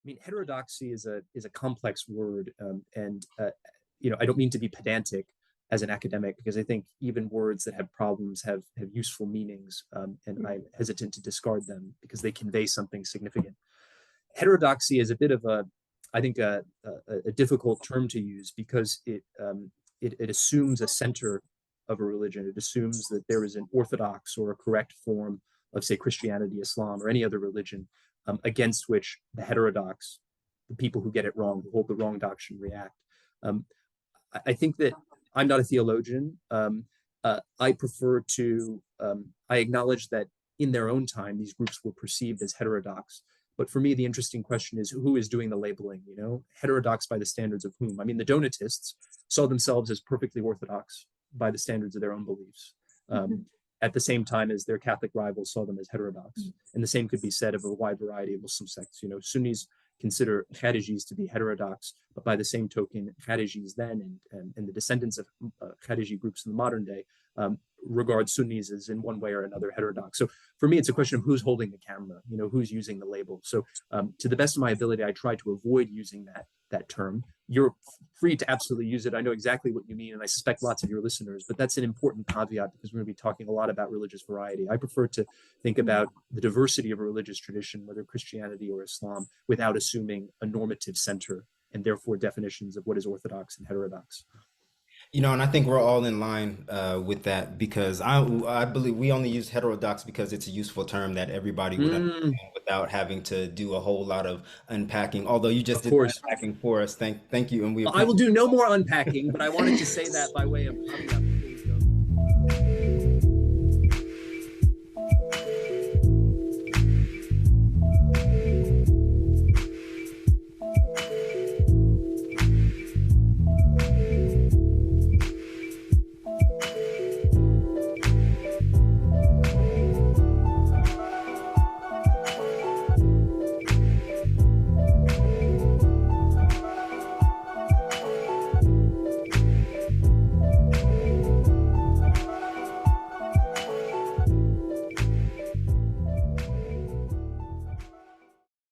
mean, heterodoxy is a complex word, and you know, I don't mean to be pedantic as an academic because I think even words that have problems have useful meanings, and I'm hesitant to discard them because they convey something significant. Heterodoxy is a bit of a, I think, a difficult term to use because it assumes a center of a religion. It assumes that there is an orthodox or a correct form of, say, Christianity, Islam, or any other religion against which the heterodox, the people who get it wrong, who hold the wrong doctrine, react. Um, I think that I'm not a theologian. I prefer to, I acknowledge that in their own time, these groups were perceived as heterodox. But for me, the interesting question is who is doing the labeling, you know? Heterodox by the standards of whom? I mean, the Donatists saw themselves as perfectly orthodox by the standards of their own beliefs. At the same time as their Catholic rivals saw them as heterodox. And the same could be said of a wide variety of Muslim sects. You know, Sunnis consider Kharijis to be heterodox, but by the same token, Kharijis then and the descendants of Khariji groups in the modern day regard Sunnis as in one way or another heterodox. So for me, it's a question of who's holding the camera, you know, who's using the label. So to the best of my ability, I try to avoid using that term. You're free to absolutely use it. I know exactly what you mean, and I suspect lots of your listeners, but that's an important caveat because we're going to be talking a lot about religious variety. I prefer to think about the diversity of a religious tradition, whether Christianity or Islam, without assuming a normative center and therefore definitions of what is orthodox and heterodox. You know, and I think we're all in line with that because I believe we only use heterodox because it's a useful term that everybody would Mm, understand without having to do a whole lot of unpacking. Although you just of did the course. unpacking for us. Thank you, and we Well, I will appreciate do no more unpacking, but I wanted to say that by way of caveat.